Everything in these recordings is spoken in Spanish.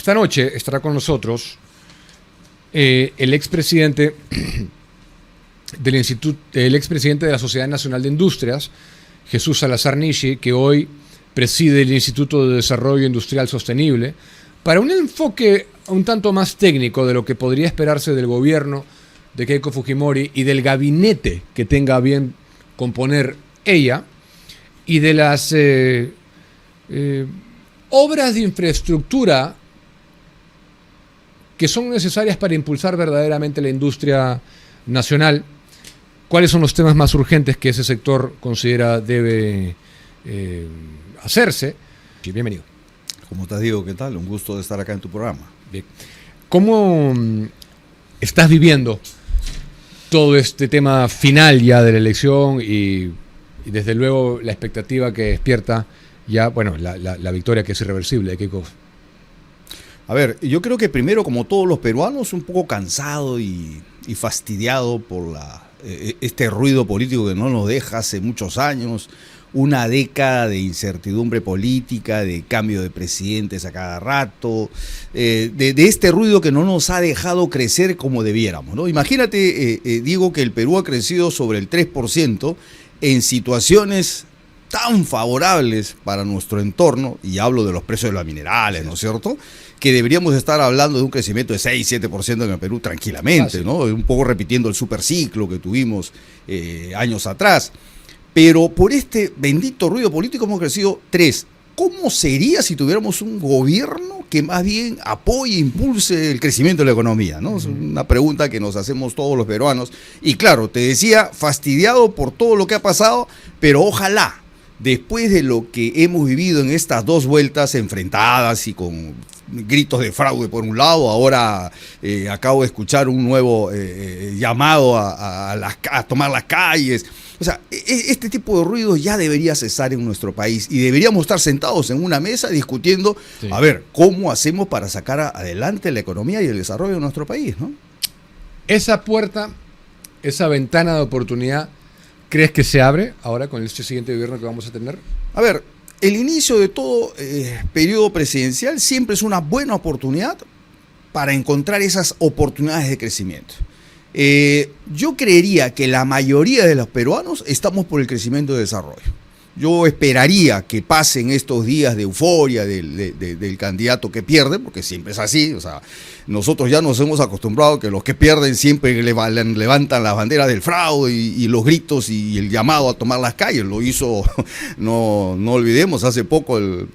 Esta noche estará con nosotros el expresidente el expresidente de la Sociedad Nacional de Industrias, Jesús Salazar Nishi, que hoy preside el Instituto de Desarrollo Industrial Sostenible, para un enfoque un tanto más técnico de lo que podría esperarse del gobierno de Keiko Fujimori y del gabinete que tenga a bien componer ella, y de las obras de infraestructura que son necesarias para impulsar verdaderamente la industria nacional. ¿Cuáles son los temas más urgentes que ese sector considera debe hacerse? Sí, bienvenido. ¿Cómo estás, Diego? ¿Qué tal? Un gusto de estar acá en tu programa. Bien. ¿Cómo estás viviendo todo este tema final ya de la elección y desde luego la expectativa que despierta ya, bueno, la victoria que es irreversible de Keiko? A ver, yo creo que primero, como todos los peruanos, un poco cansado y fastidiado por este ruido político que no nos deja hace muchos años, una década de incertidumbre política, de cambio de presidentes a cada rato, de este ruido que no nos ha dejado crecer como debiéramos, ¿no? Imagínate, digo, que el Perú ha crecido sobre el 3% en situaciones tan favorables para nuestro entorno, y hablo de los precios de los minerales, ¿no es cierto?, que deberíamos estar hablando de un crecimiento de 6-7% en el Perú tranquilamente, ¿no? Un poco repitiendo el superciclo que tuvimos años atrás. Pero por este bendito ruido político hemos crecido 3%. ¿Cómo sería si tuviéramos un gobierno que más bien apoye e impulse el crecimiento de la economía, ¿no? Es una pregunta que nos hacemos todos los peruanos. Y claro, te decía, fastidiado por todo lo que ha pasado, pero ojalá, después de lo que hemos vivido en estas dos vueltas enfrentadas y con gritos de fraude por un lado, ahora acabo de escuchar un nuevo llamado a tomar las calles. O sea, este tipo de ruidos ya debería cesar en nuestro país y deberíamos estar sentados en una mesa discutiendo, sí, a ver, ¿cómo hacemos para sacar adelante la economía y el desarrollo de nuestro país, ¿no? Esa puerta, esa ventana de oportunidad, ¿crees que se abre ahora con este siguiente gobierno que vamos a tener? A ver, el inicio de todo periodo presidencial siempre es una buena oportunidad para encontrar esas oportunidades de crecimiento. Yo creería que la mayoría de los peruanos estamos por el crecimiento y desarrollo. Yo esperaría que pasen estos días de euforia del candidato que pierde, porque siempre es así. O sea, nosotros ya nos hemos acostumbrado que los que pierden siempre levantan las banderas del fraude y los gritos y el llamado a tomar las calles. Lo hizo, no olvidemos, hace poco el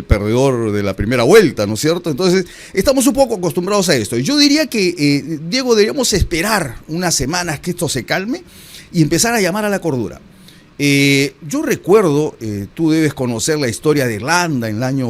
perdedor de la primera vuelta, ¿no es cierto? Entonces, estamos un poco acostumbrados a esto. Yo diría que, Diego, deberíamos esperar unas semanas que esto se calme y empezar a llamar a la cordura. Yo recuerdo, tú debes conocer la historia de Irlanda en el año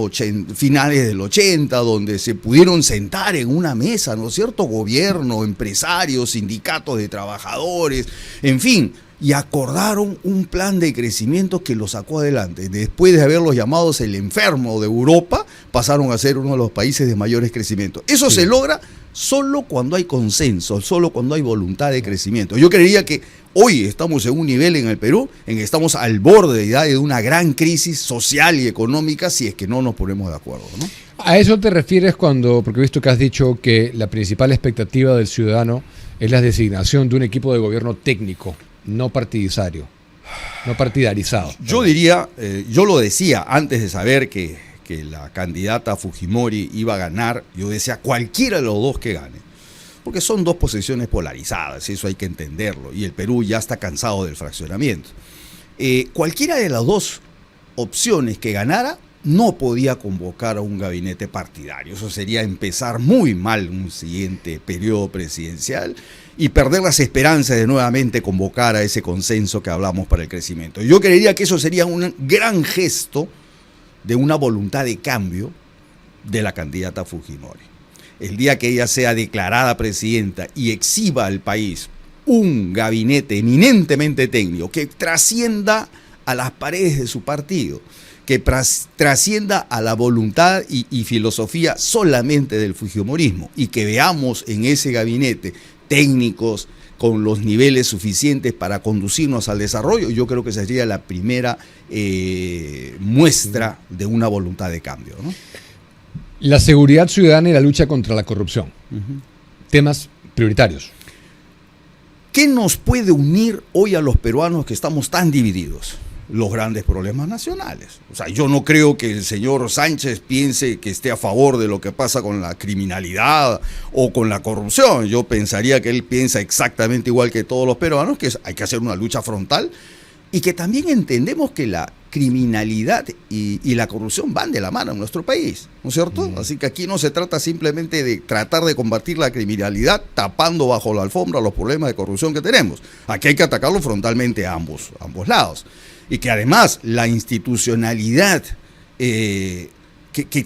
finales del 80, donde se pudieron sentar en una mesa, ¿no es cierto?, gobierno, empresarios, sindicatos de trabajadores, en fin, y acordaron un plan de crecimiento que lo sacó adelante. Después de haberlos llamados el enfermo de Europa, pasaron a ser uno de los países de mayores crecimientos. Eso sí se logra solo cuando hay consenso, solo cuando hay voluntad de crecimiento. Yo creería que hoy estamos en un nivel en el Perú en que estamos al borde de una gran crisis social y económica si es que no nos ponemos de acuerdo, ¿no? ¿A eso te refieres porque he visto que has dicho que la principal expectativa del ciudadano es la designación de un equipo de gobierno técnico, no partidarizado? Yo diría, yo lo decía antes de saber que la candidata Fujimori iba a ganar, yo decía cualquiera de los dos que gane, porque son dos posiciones polarizadas, eso hay que entenderlo, y el Perú ya está cansado del fraccionamiento. Cualquiera de las dos opciones que ganara no podía convocar a un gabinete partidario. Eso sería empezar muy mal un siguiente periodo presidencial y perder las esperanzas de nuevamente convocar a ese consenso que hablamos para el crecimiento. Yo creería que eso sería un gran gesto de una voluntad de cambio de la candidata Fujimori. El día que ella sea declarada presidenta y exhiba al país un gabinete eminentemente técnico que trascienda a las paredes de su partido, que trascienda a la voluntad y filosofía solamente del fujimorismo, y que veamos en ese gabinete técnicos con los niveles suficientes para conducirnos al desarrollo, yo creo que sería la primera muestra de una voluntad de cambio, ¿no? La seguridad ciudadana y la lucha contra la corrupción. Temas prioritarios. ¿Qué nos puede unir hoy a los peruanos que estamos tan divididos? Los grandes problemas nacionales. O sea, yo no creo que el señor Sánchez piense que esté a favor de lo que pasa con la criminalidad o con la corrupción. Yo pensaría que él piensa exactamente igual que todos los peruanos, que hay que hacer una lucha frontal y que también entendemos que la criminalidad y la corrupción van de la mano en nuestro país, ¿no es cierto? Así que aquí no se trata simplemente de tratar de combatir la criminalidad tapando bajo la alfombra los problemas de corrupción que tenemos. Aquí hay que atacarlo frontalmente a ambos lados. Y que además la institucionalidad que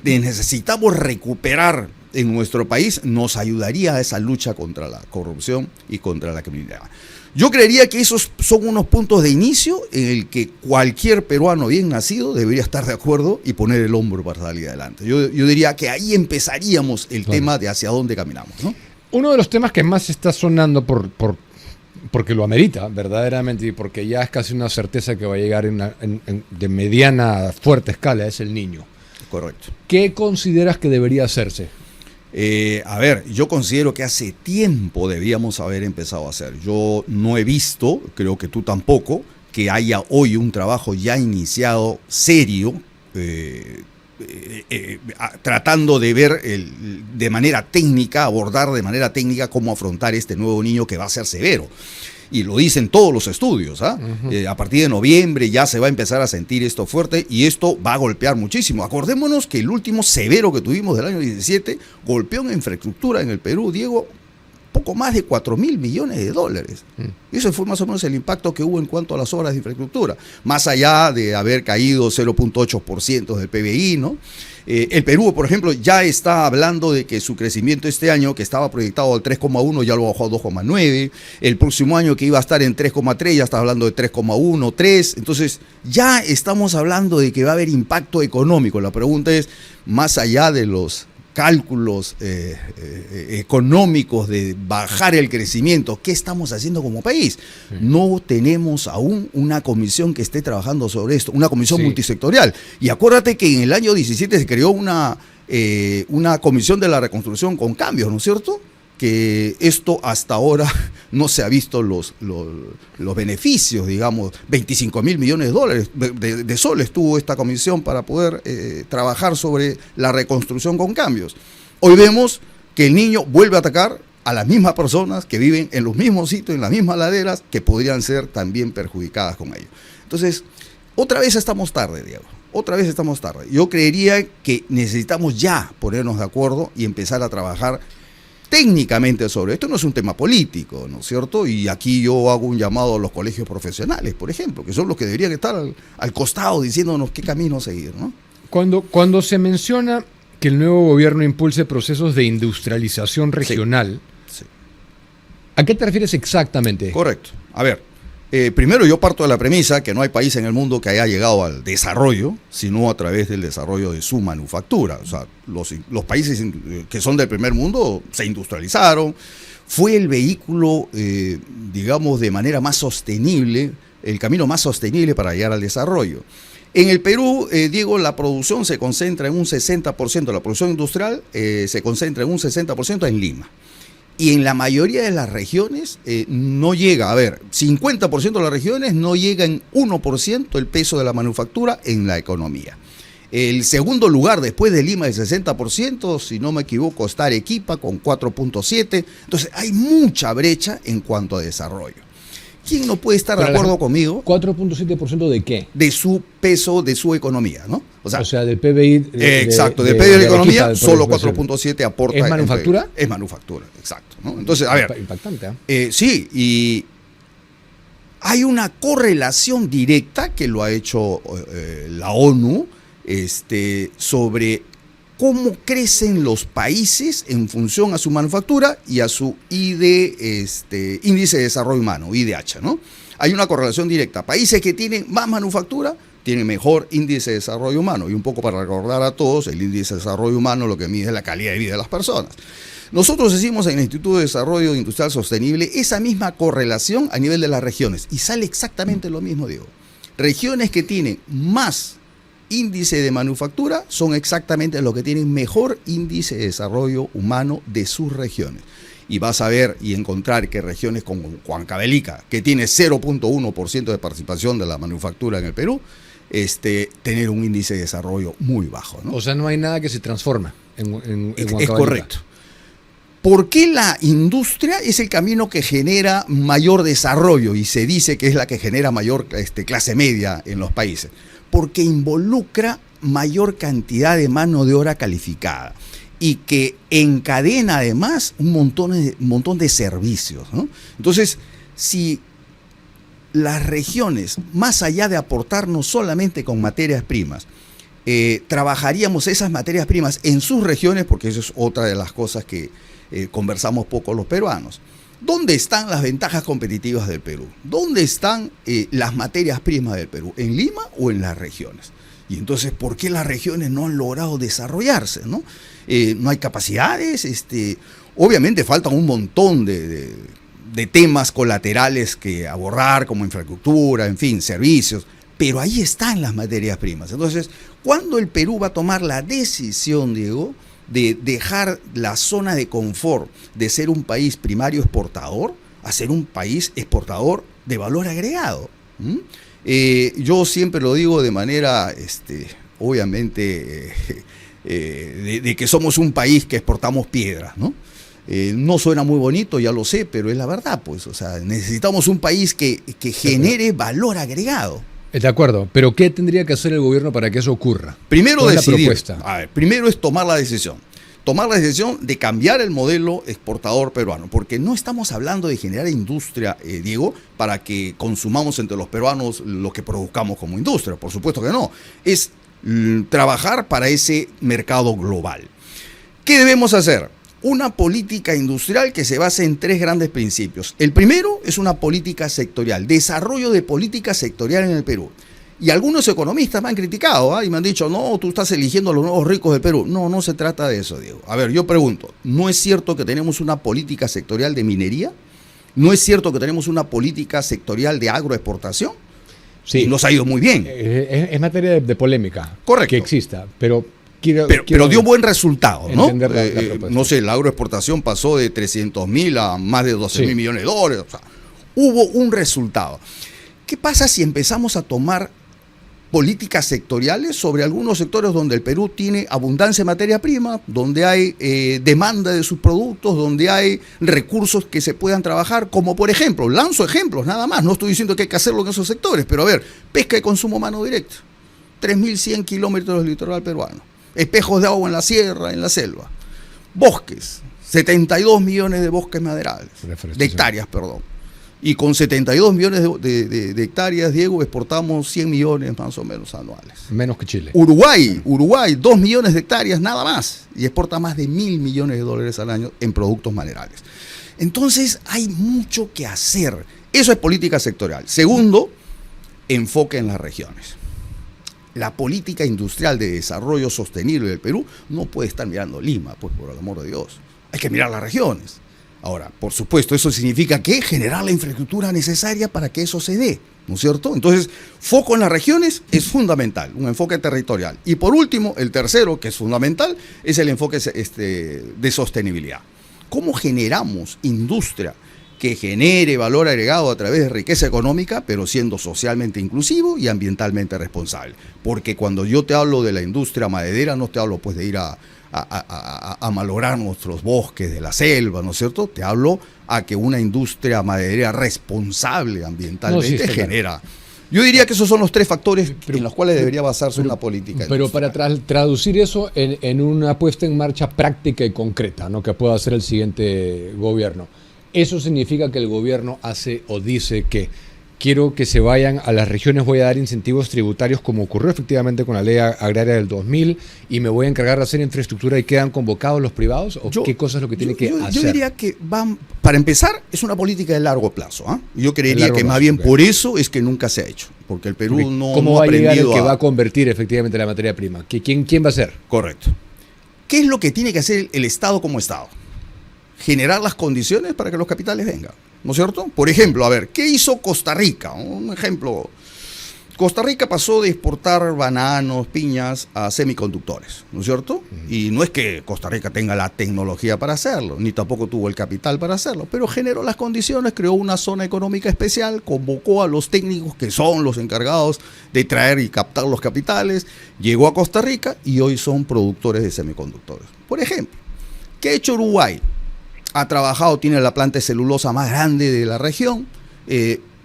necesitamos recuperar en nuestro país nos ayudaría a esa lucha contra la corrupción y contra la criminalidad. Yo creería que esos son unos puntos de inicio en el que cualquier peruano bien nacido debería estar de acuerdo y poner el hombro para salir adelante. Yo diría que ahí empezaríamos el tema de hacia dónde caminamos, ¿no? Uno de los temas que más está sonando porque lo amerita verdaderamente y porque ya es casi una certeza que va a llegar de mediana fuerte escala es el niño. Correcto. ¿Qué consideras que debería hacerse? Yo considero que hace tiempo debíamos haber empezado a hacer. Yo no he visto, creo que tú tampoco, que haya hoy un trabajo ya iniciado serio, tratando de ver de manera técnica, abordar de manera técnica cómo afrontar este nuevo niño que va a ser severo. Y lo dicen todos los estudios, ¿ah? A partir de noviembre ya se va a empezar a sentir esto fuerte y esto va a golpear muchísimo. Acordémonos que el último severo que tuvimos del año 17 golpeó en infraestructura en el Perú, Diego, poco más de 4.000 millones de dólares. Eso fue más o menos el impacto que hubo en cuanto a las obras de infraestructura, más allá de haber caído 0.8% del PBI, ¿no? El Perú, por ejemplo, ya está hablando de que su crecimiento este año, que estaba proyectado al 3,1, ya lo bajó a 2,9. El próximo año, que iba a estar en 3,3, ya está hablando de 3,1, 3. Entonces, ya estamos hablando de que va a haber impacto económico. La pregunta es, más allá de los cálculos económicos de bajar el crecimiento, ¿qué estamos haciendo como país? No tenemos aún una comisión que esté trabajando sobre esto, una comisión multisectorial. Y acuérdate que en el año 17 se creó una comisión de la reconstrucción con cambios, ¿no es cierto? Que esto hasta ahora no se ha visto los beneficios, digamos, 25.000 millones de dólares de soles tuvo esta comisión para poder trabajar sobre la reconstrucción con cambios. Hoy vemos que el niño vuelve a atacar a las mismas personas que viven en los mismos sitios, en las mismas laderas, que podrían ser también perjudicadas con ello. Entonces, otra vez estamos tarde, Diego. Otra vez estamos tarde. Yo creería que necesitamos ya ponernos de acuerdo y empezar a trabajar técnicamente sobre esto. No es un tema político, ¿no es cierto? Y aquí yo hago un llamado a los colegios profesionales, por ejemplo, que son los que deberían estar al costado diciéndonos qué camino seguir, ¿no? Cuando se menciona que el nuevo gobierno impulse procesos de industrialización regional, Sí. ¿A qué te refieres exactamente? Correcto. A ver, primero yo parto de la premisa que no hay país en el mundo que haya llegado al desarrollo, sino a través del desarrollo de su manufactura. O sea, los países que son del primer mundo se industrializaron, fue el vehículo, digamos, de manera más sostenible, el camino más sostenible para llegar al desarrollo. En el Perú, Diego, la producción se concentra en un 60%, la producción industrial se concentra en un 60% en Lima. Y en la mayoría de las regiones no llega, 50% de las regiones no llega en 1% el peso de la manufactura en la economía. El segundo lugar después de Lima, el 60%, si no me equivoco, está Arequipa con 4.7%. Entonces hay mucha brecha en cuanto a desarrollo. ¿Quién no puede estar de acuerdo conmigo? ¿4.7% de qué? De su peso, de su economía, ¿no? O sea del PBI. Exacto, del PBI de la economía, solo 4.7 aporta. ¿Es manufactura? Es manufactura, exacto, ¿no? Entonces, a ver. Impactante, ¿eh? Sí, y hay una correlación directa que lo ha hecho la ONU sobre cómo crecen los países en función a su manufactura y a su índice de desarrollo humano, IDH, ¿no? Hay una correlación directa. Países que tienen más manufactura tienen mejor índice de desarrollo humano. Y un poco para recordar a todos, el índice de desarrollo humano lo que mide es la calidad de vida de las personas. Nosotros hicimos en el Instituto de Desarrollo Industrial Sostenible esa misma correlación a nivel de las regiones y sale exactamente lo mismo, Diego. Regiones que tienen más índice de manufactura son exactamente los que tienen mejor índice de desarrollo humano de sus regiones. Y vas a ver y encontrar que regiones como Huancavelica, que tiene 0.1% de participación de la manufactura en el Perú, tener un índice de desarrollo muy bajo, ¿no? O sea, no hay nada que se transforma en Huancavelica. Es correcto. ¿Por qué la industria es el camino que genera mayor desarrollo y se dice que es la que genera mayor clase media en los países? Porque involucra mayor cantidad de mano de obra calificada y que encadena además un montón de servicios, ¿no? Entonces, si las regiones, más allá de aportarnos solamente con materias primas, trabajaríamos esas materias primas en sus regiones, porque eso es otra de las cosas que conversamos poco los peruanos. ¿Dónde están las ventajas competitivas del Perú? ¿Dónde están las materias primas del Perú? ¿En Lima o en las regiones? Y entonces, ¿por qué las regiones no han logrado desarrollarse, ¿no? No hay capacidades, obviamente faltan un montón de temas colaterales que abordar, como infraestructura, en fin, servicios, pero ahí están las materias primas. Entonces, ¿cuándo el Perú va a tomar la decisión, Diego, de dejar la zona de confort de ser un país primario exportador a ser un país exportador de valor agregado? Yo siempre lo digo de manera, obviamente, de que somos un país que exportamos piedras, ¿no? No suena muy bonito, ya lo sé, pero es la verdad, pues. O sea, necesitamos un país que genere valor agregado. De acuerdo, pero ¿qué tendría que hacer el gobierno para que eso ocurra? Primero decidir. A ver, primero es tomar la decisión. Tomar la decisión de cambiar el modelo exportador peruano, porque no estamos hablando de generar industria, Diego, para que consumamos entre los peruanos lo que produzcamos como industria. Por supuesto que no. Es trabajar para ese mercado global. ¿Qué debemos hacer? Una política industrial que se base en 3 grandes principios. El primero es una política sectorial, desarrollo de política sectorial en el Perú. Y algunos economistas me han criticado, y me han dicho, no, tú estás eligiendo a los nuevos ricos del Perú. No, no se trata de eso, Diego. A ver, yo pregunto, ¿no es cierto que tenemos una política sectorial de minería? ¿No es cierto que tenemos una política sectorial de agroexportación? Sí. Y nos ha ido muy bien. Es materia de polémica. Correcto. Que exista, pero dio buen resultado, ¿no? No sé, la agroexportación pasó de 300.000 a más de 12.000 millones de dólares. O sea, hubo un resultado. ¿Qué pasa si empezamos a tomar políticas sectoriales sobre algunos sectores donde el Perú tiene abundancia de materia prima, donde hay demanda de sus productos, donde hay recursos que se puedan trabajar, como por ejemplo, lanzo ejemplos nada más, no estoy diciendo que hay que hacerlo en esos sectores, pero a ver, pesca y consumo mano directa, 3.100 kilómetros del litoral peruano. Espejos de agua en la sierra, en la selva. Bosques, 72 millones de bosques maderables, de hectáreas, perdón. Y con 72 millones de hectáreas, Diego, exportamos 100 millones más o menos anuales. Menos que Chile. Uruguay, 2 millones de hectáreas nada más. Y exporta más de 1.000 millones de dólares al año en productos maderales. Entonces, hay mucho que hacer. Eso es política sectorial. Segundo, enfoque en las regiones. La política industrial de desarrollo sostenible del Perú no puede estar mirando Lima, pues por el amor de Dios. Hay que mirar las regiones. Ahora, por supuesto, eso significa que generar la infraestructura necesaria para que eso se dé, ¿no es cierto? Entonces, foco en las regiones es fundamental, un enfoque territorial. Y por último, el tercero, que es fundamental, es el enfoque de sostenibilidad. ¿Cómo generamos industria que genere valor agregado a través de riqueza económica, pero siendo socialmente inclusivo y ambientalmente responsable? Porque cuando yo te hablo de la industria maderera, no te hablo pues de ir a malograr nuestros bosques de la selva, ¿no es cierto? Te hablo a que una industria maderera responsable ambientalmente genera. Yo diría que esos son los 3 factores en los cuales debería basarse una política. Pero para traducir eso en una puesta en marcha práctica y concreta, ¿no?, que pueda hacer el siguiente gobierno. Eso significa que el gobierno hace o dice que quiero que se vayan a las regiones, voy a dar incentivos tributarios como ocurrió efectivamente con la ley agraria del 2000 y me voy a encargar de hacer infraestructura y quedan convocados los privados, o qué cosa es lo que tiene que hacer. Yo diría que para empezar es una política de largo plazo, ¿eh? Yo creería que más bien por eso es que nunca se ha hecho, porque el Perú ¿Cómo va a llegar el que va a convertir efectivamente la materia prima? ¿Quién va a ser? Correcto. ¿Qué es lo que tiene que hacer el Estado como Estado? Generar las condiciones para que los capitales vengan, ¿no es cierto? Por ejemplo, a ver, ¿qué hizo Costa Rica? Un ejemplo. Costa Rica pasó de exportar bananos, piñas a semiconductores, ¿no es cierto? Y no es que Costa Rica tenga la tecnología para hacerlo, ni tampoco tuvo el capital para hacerlo, pero generó las condiciones, creó una zona económica especial, convocó a los técnicos que son los encargados de traer y captar los capitales, llegó a Costa Rica y hoy son productores de semiconductores. Por ejemplo, ¿qué ha hecho Uruguay? Ha trabajado, tiene la planta de celulosa más grande de la región,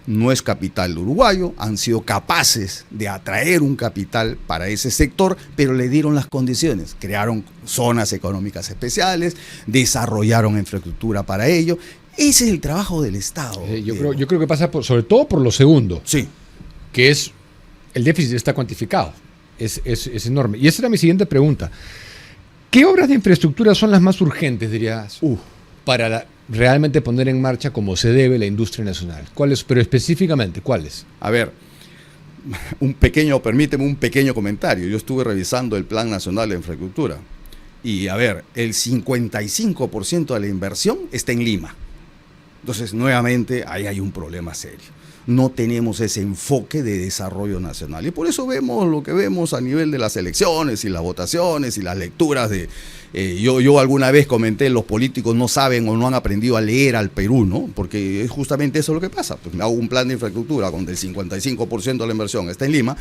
no es capital uruguayo, han sido capaces de atraer un capital para ese sector, pero le dieron las condiciones, crearon zonas económicas especiales, desarrollaron infraestructura para ello. Ese es el trabajo del Estado. Yo creo que pasa sobre todo por lo segundo, sí, que es el déficit está cuantificado, es enorme. Y esa era mi siguiente pregunta. ¿Qué obras de infraestructura son las más urgentes, dirías, para realmente poner en marcha como se debe la industria nacional? ¿Cuáles? Pero específicamente, ¿cuáles? A ver, permíteme un pequeño comentario. Yo estuve revisando el Plan Nacional de Infraestructura y, a ver, el 55% de la inversión está en Lima. Entonces, nuevamente, ahí hay un problema serio. No tenemos ese enfoque de desarrollo nacional. Y por eso vemos lo que vemos a nivel de las elecciones y las votaciones y las lecturas de... Yo alguna vez comenté, los políticos no saben o no han aprendido a leer al Perú, ¿no? Porque es justamente eso lo que pasa. Pues me hago un plan de infraestructura donde el 55% de la inversión está en Lima.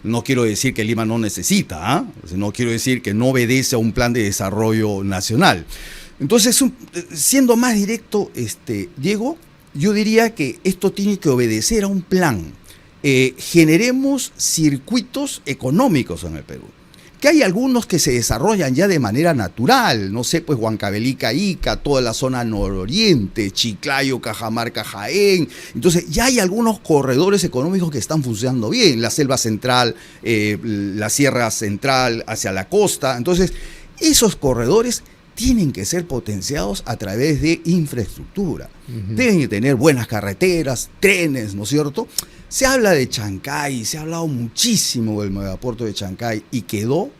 No quiero decir que Lima no necesita, no quiero decir que no obedece a un plan de desarrollo nacional. Entonces, siendo más directo, Diego, yo diría que esto tiene que obedecer a un plan. Generemos circuitos económicos en el Perú. Que hay algunos que se desarrollan ya de manera natural, no sé, pues Huancavelica, Ica, toda la zona nororiente, Chiclayo, Cajamarca, Jaén. Entonces ya hay algunos corredores económicos que están funcionando bien, la selva central, la sierra central hacia la costa. Entonces esos corredores tienen que ser potenciados a través de infraestructura. Deben que tener buenas carreteras, trenes, ¿no es cierto? Se habla de Chancay, se ha hablado muchísimo del megapuerto de Chancay y quedó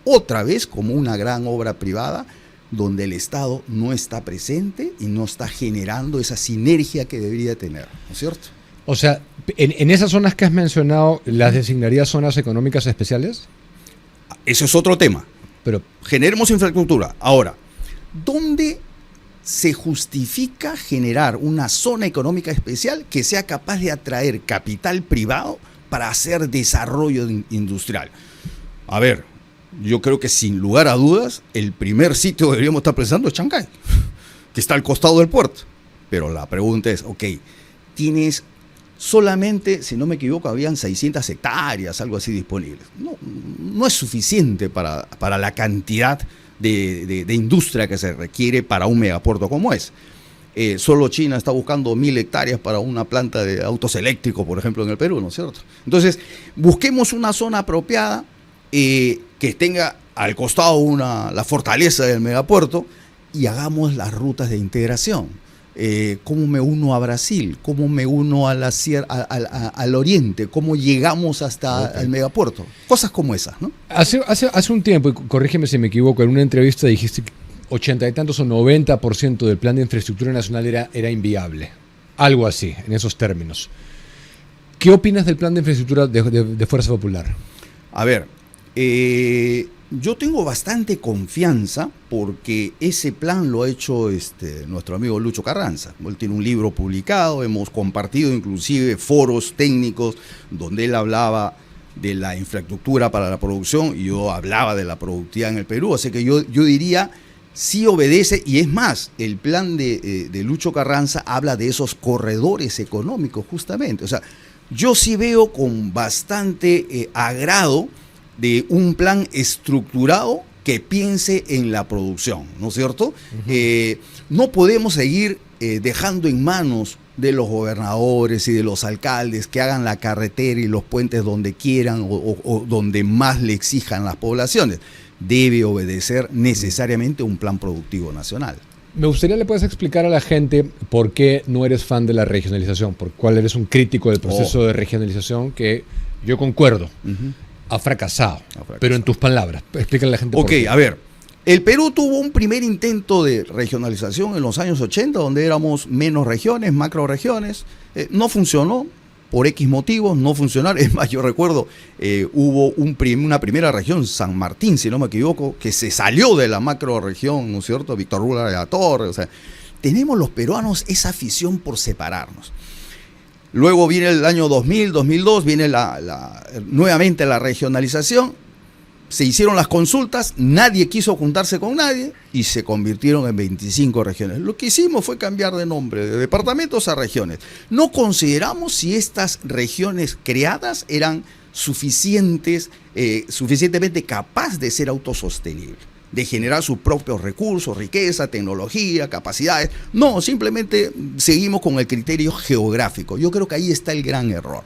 otra vez como una gran obra privada donde el Estado no está presente y no está generando esa sinergia que debería tener, ¿no es cierto? O sea, en esas zonas que has mencionado, ¿las designarías zonas económicas especiales? Eso es otro tema. Pero generemos infraestructura. Ahora, ¿dónde se justifica generar una zona económica especial que sea capaz de atraer capital privado para hacer desarrollo industrial? A ver, yo creo que sin lugar a dudas, el primer sitio que deberíamos estar pensando es Chancay, que está al costado del puerto. Pero la pregunta es, ok, tienes solamente, si no me equivoco, habían 600 hectáreas, algo así disponibles. No es suficiente para la cantidad de industria que se requiere para un megapuerto como es. Solo China está buscando 1000 hectáreas para una planta de autos eléctricos, por ejemplo, en el Perú, ¿no es cierto? Entonces, busquemos una zona apropiada que tenga al costado la fortaleza del megapuerto y hagamos las rutas de integración. ¿Cómo me uno a Brasil? ¿Cómo me uno a al oriente? ¿Cómo llegamos hasta el megapuerto? Cosas como esas, ¿no? Hace un tiempo, y corrígeme si me equivoco, en una entrevista dijiste que 80 y tantos o 90% del plan de infraestructura nacional era inviable. Algo así, en esos términos. ¿Qué opinas del plan de infraestructura de Fuerza Popular? A ver, yo tengo bastante confianza porque ese plan lo ha hecho nuestro amigo Lucho Carranza. Él tiene un libro publicado, hemos compartido inclusive foros técnicos donde él hablaba de la infraestructura para la producción y yo hablaba de la productividad en el Perú. Así que yo diría, sí obedece, y es más, el plan de Lucho Carranza habla de esos corredores económicos justamente. O sea, yo sí veo con bastante agrado de un plan estructurado que piense en la producción, ¿no es cierto? No podemos seguir dejando en manos de los gobernadores y de los alcaldes que hagan la carretera y los puentes donde quieran o donde más le exijan las poblaciones. Debe obedecer necesariamente un plan productivo nacional. Me gustaría le puedas explicar a la gente por qué no eres fan de la regionalización, por cuál eres un crítico del proceso de regionalización que yo concuerdo. Ha fracasado. Pero en tus palabras, explícale a la gente por qué. A ver, el Perú tuvo un primer intento de regionalización en los años 80, donde éramos menos regiones, macroregiones. No funcionó. por X motivos no funcionaron. Es más, yo recuerdo, hubo una primera región, San Martín, si no me equivoco, que se salió de la macro región, ¿no es cierto? Víctor Rula de la Torre, o sea, tenemos los peruanos esa afición por separarnos. Luego viene el año 2000, 2002, viene nuevamente la regionalización. Se hicieron las consultas, nadie quiso juntarse con nadie y se convirtieron en 25 regiones. Lo que hicimos fue cambiar de nombre, de departamentos a regiones. No consideramos si estas regiones creadas eran suficientemente capaces de ser autosostenibles, de generar sus propios recursos, riqueza, tecnología, capacidades. No, simplemente seguimos con el criterio geográfico. Yo creo que ahí está el gran error.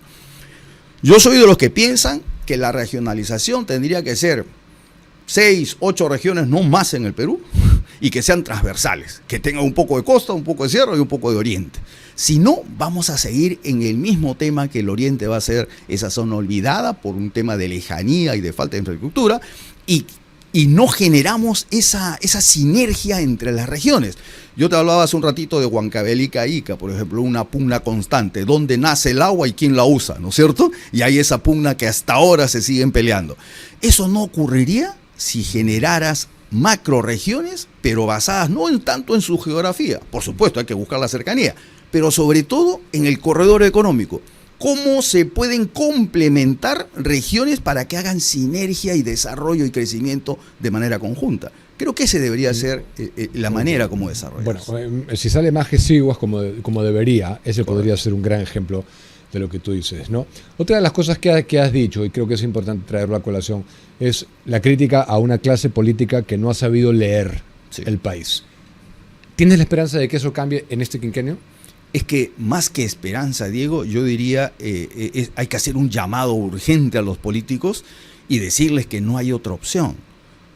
Yo soy de los que piensan que la regionalización tendría que ser 6, 8 regiones, no más en el Perú, y que sean transversales, que tengan un poco de costa, un poco de sierra y un poco de oriente. Si no, vamos a seguir en el mismo tema, que el oriente va a ser esa zona olvidada por un tema de lejanía y de falta de infraestructura, y no generamos esa sinergia entre las regiones. Yo te hablaba hace un ratito de Huancavelica e Ica, por ejemplo, una pugna constante, dónde nace el agua y quién la usa, ¿no es cierto? Y hay esa pugna que hasta ahora se siguen peleando. Eso no ocurriría si generaras macroregiones, pero basadas no tanto en su geografía. Por supuesto, hay que buscar la cercanía, pero sobre todo en el corredor económico. ¿Cómo se pueden complementar regiones para que hagan sinergia y desarrollo y crecimiento de manera conjunta? Creo que ese debería ser la manera como desarrollarse. Bueno, si sale más Gesiguas como debería, ese podría ser un gran ejemplo de lo que tú dices, ¿no? Otra de las cosas que has dicho, y creo que es importante traerlo a colación, es la crítica a una clase política que no ha sabido leer el país. ¿Tienes la esperanza de que eso cambie en este quinquenio? Es que más que esperanza, Diego, yo diría hay que hacer un llamado urgente a los políticos y decirles que no hay otra opción.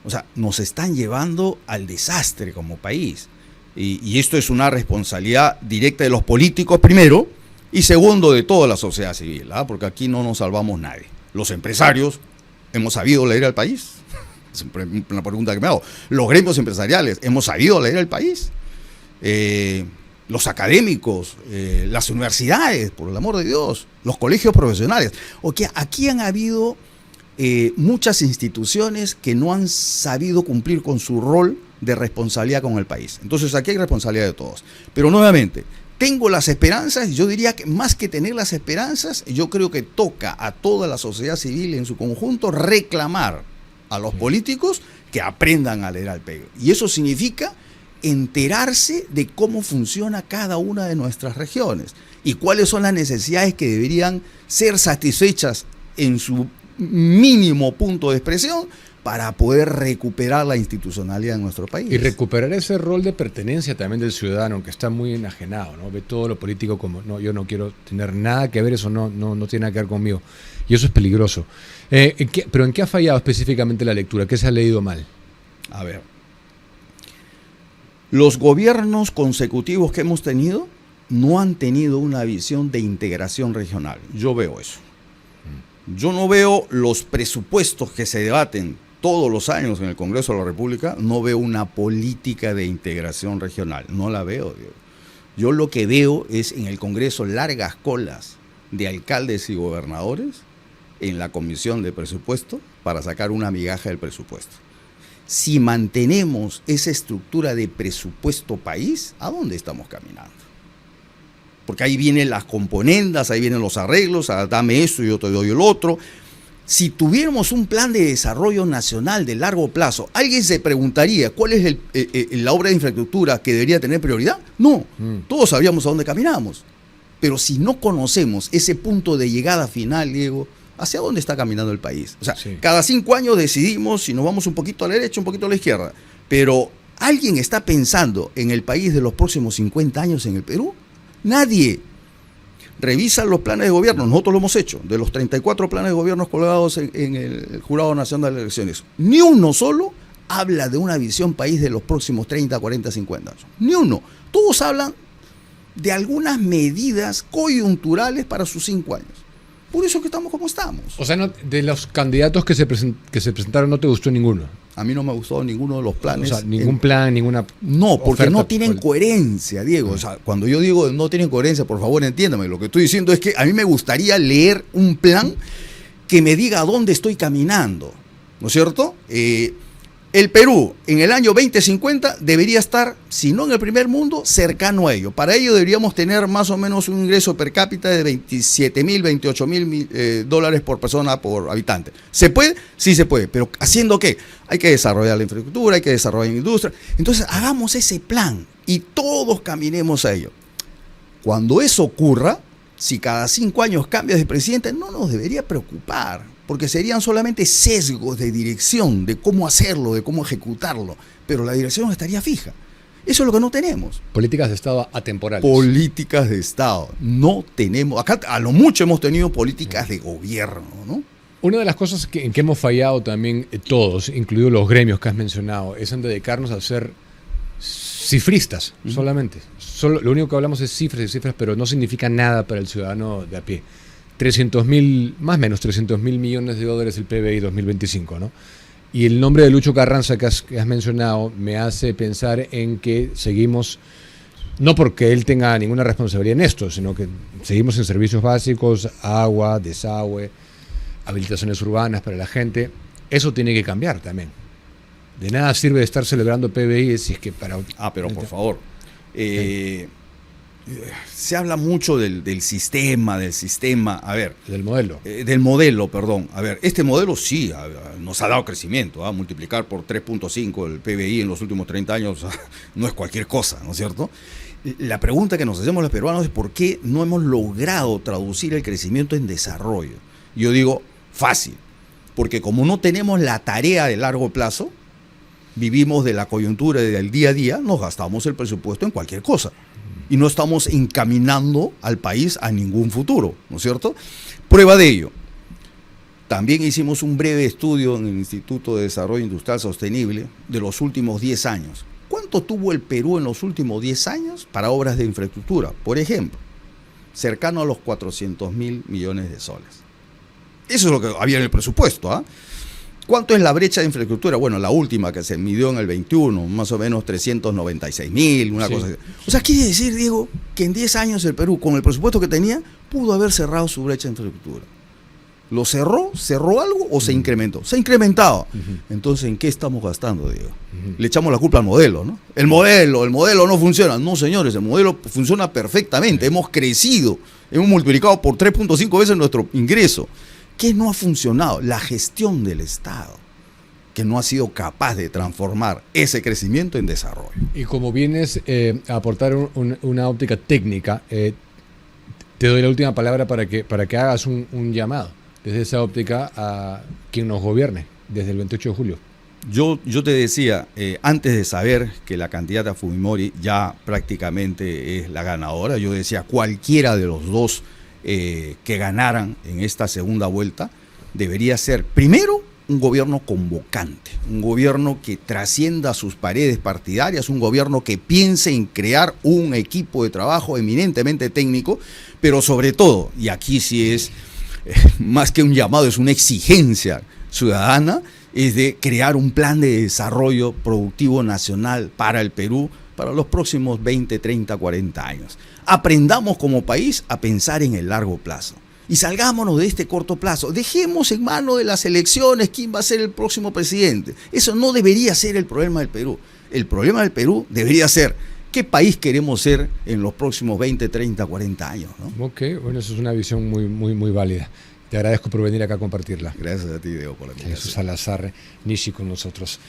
O sea, nos están llevando al desastre como país. Y esto es una responsabilidad directa de los políticos primero y segundo de toda la sociedad civil, ¿ah? Porque aquí no nos salvamos nadie. Los empresarios, ¿hemos sabido leer al país? Es una pregunta que me hago. Los gremios empresariales, ¿hemos sabido leer al país? Los académicos, las universidades, por el amor de Dios, los colegios profesionales. Aquí han habido muchas instituciones que no han sabido cumplir con su rol de responsabilidad con el país. Entonces aquí hay responsabilidad de todos. Pero nuevamente, tengo las esperanzas. Yo diría que más que tener las esperanzas, yo creo que toca a toda la sociedad civil en su conjunto reclamar a los políticos que aprendan a leer al país. Y eso significa enterarse de cómo funciona cada una de nuestras regiones y cuáles son las necesidades que deberían ser satisfechas en su mínimo punto de expresión para poder recuperar la institucionalidad en nuestro país. Y recuperar ese rol de pertenencia también del ciudadano, que está muy enajenado, ¿no? Ve todo lo político como, no, yo no quiero tener nada que ver, eso no tiene nada que ver conmigo. Y eso es peligroso. ¿Pero en qué ha fallado específicamente la lectura? ¿Qué se ha leído mal? A ver, los gobiernos consecutivos que hemos tenido no han tenido una visión de integración regional. Yo veo eso. Yo no veo los presupuestos que se debaten todos los años en el Congreso de la República, no veo una política de integración regional. No la veo, Diego. Yo lo que veo es en el Congreso largas colas de alcaldes y gobernadores en la Comisión de Presupuesto para sacar una migaja del presupuesto. Si mantenemos esa estructura de presupuesto país, ¿a dónde estamos caminando? Porque ahí vienen las componendas, ahí vienen los arreglos, dame esto y yo te doy el otro. Si tuviéramos un plan de desarrollo nacional de largo plazo, ¿alguien se preguntaría cuál es la obra de infraestructura que debería tener prioridad? No, todos sabíamos a dónde caminábamos. Pero si no conocemos ese punto de llegada final, Diego, ¿hacia dónde está caminando el país? O sea, cada 5 años decidimos si nos vamos un poquito a la derecha, un poquito a la izquierda. Pero ¿alguien está pensando en el país de los próximos 50 años en el Perú? Nadie. Revisa los planes de gobierno, nosotros lo hemos hecho, de los 34 planes de gobierno colgados en el Jurado Nacional de Elecciones. Ni uno solo habla de una visión país de los próximos 30, 40, 50 años. Ni uno. Todos hablan de algunas medidas coyunturales para sus 5 años. Por eso que estamos como estamos. O sea, de los candidatos que se presentaron no te gustó ninguno. A mí no me ha gustado ninguno de los planes. O sea, ningún plan, ninguna. No, porque oferta no tienen coherencia, Diego. O sea, cuando yo digo no tienen coherencia, por favor, entiéndame. Lo que estoy diciendo es que a mí me gustaría leer un plan que me diga a dónde estoy caminando, ¿no es cierto? El Perú en el año 2050 debería estar, si no en el primer mundo, cercano a ello. Para ello deberíamos tener más o menos un ingreso per cápita de 27.000, 28.000 dólares por persona por habitante. ¿Se puede? Sí se puede, pero ¿haciendo qué? Hay que desarrollar la infraestructura, hay que desarrollar la industria. Entonces hagamos ese plan y todos caminemos a ello. Cuando eso ocurra, si cada 5 años cambias de presidente, no nos debería preocupar, porque serían solamente sesgos de dirección, de cómo hacerlo, de cómo ejecutarlo, pero la dirección estaría fija. Eso es lo que no tenemos. Políticas de Estado atemporales. Políticas de Estado. No tenemos, acá a lo mucho hemos tenido políticas de gobierno, ¿no? Una de las cosas en que hemos fallado también todos, incluidos los gremios que has mencionado, es en dedicarnos a ser cifristas solamente. Lo único que hablamos es cifras y cifras, pero no significa nada para el ciudadano de a pie. 300.000, más o menos 300.000 millones de dólares el PBI 2025, ¿no? Y el nombre de Lucho Carranza que has mencionado me hace pensar en que seguimos, no porque él tenga ninguna responsabilidad en esto, sino que seguimos en servicios básicos, agua, desagüe, habilitaciones urbanas para la gente. Eso tiene que cambiar también. De nada sirve estar celebrando PBI si es que para... pero por favor. Se habla mucho del sistema, a ver. Del modelo. Del modelo, perdón. A ver, este modelo sí nos ha dado crecimiento. Multiplicar por 3.5 el PBI en los últimos 30 años no es cualquier cosa, ¿no es cierto? La pregunta que nos hacemos los peruanos es por qué no hemos logrado traducir el crecimiento en desarrollo. Yo digo, fácil. Porque como no tenemos la tarea de largo plazo, vivimos de la coyuntura y del día a día, nos gastamos el presupuesto en cualquier cosa. Y no estamos encaminando al país a ningún futuro, ¿no es cierto? Prueba de ello. También hicimos un breve estudio en el Instituto de Desarrollo Industrial Sostenible de los últimos 10 años. ¿Cuánto tuvo el Perú en los últimos 10 años para obras de infraestructura? Por ejemplo, cercano a los 400.000 millones de soles. Eso es lo que había en el presupuesto, ¿ah? ¿Cuánto es la brecha de infraestructura? Bueno, la última que se midió en el 21, más o menos 396.000, una cosa así. O sea, quiere decir, Diego, que en 10 años el Perú, con el presupuesto que tenía, pudo haber cerrado su brecha de infraestructura. ¿Lo cerró? ¿Cerró algo o se incrementó? Se ha incrementado. Entonces, ¿en qué estamos gastando, Diego? Le echamos la culpa al modelo, ¿no? El modelo no funciona. No, señores, el modelo funciona perfectamente. Hemos crecido, hemos multiplicado por 3.5 veces nuestro ingreso. ¿Qué no ha funcionado? La gestión del Estado, que no ha sido capaz de transformar ese crecimiento en desarrollo. Y como vienes a aportar una óptica técnica, te doy la última palabra para que hagas un llamado desde esa óptica a quien nos gobierne desde el 28 de julio. Yo te decía, antes de saber que la candidata Fujimori ya prácticamente es la ganadora, yo decía cualquiera de los dos que ganaran en esta segunda vuelta debería ser primero un gobierno convocante, un gobierno que trascienda sus paredes partidarias, un gobierno que piense en crear un equipo de trabajo eminentemente técnico, pero sobre todo, y aquí sí es más que un llamado, es una exigencia ciudadana, es de crear un plan de desarrollo productivo nacional para el Perú para los próximos 20, 30, 40 años. Aprendamos como país a pensar en el largo plazo y salgámonos de este corto plazo. Dejemos en manos de las elecciones quién va a ser el próximo presidente. Eso no debería ser el problema del Perú. El problema del Perú debería ser qué país queremos ser en los próximos 20, 30, 40 años, ¿no? Ok, bueno, eso es una visión muy válida. Te agradezco por venir acá a compartirla. Gracias a ti, Diego, por la invitación. Jesús Salazar Nishi con nosotros.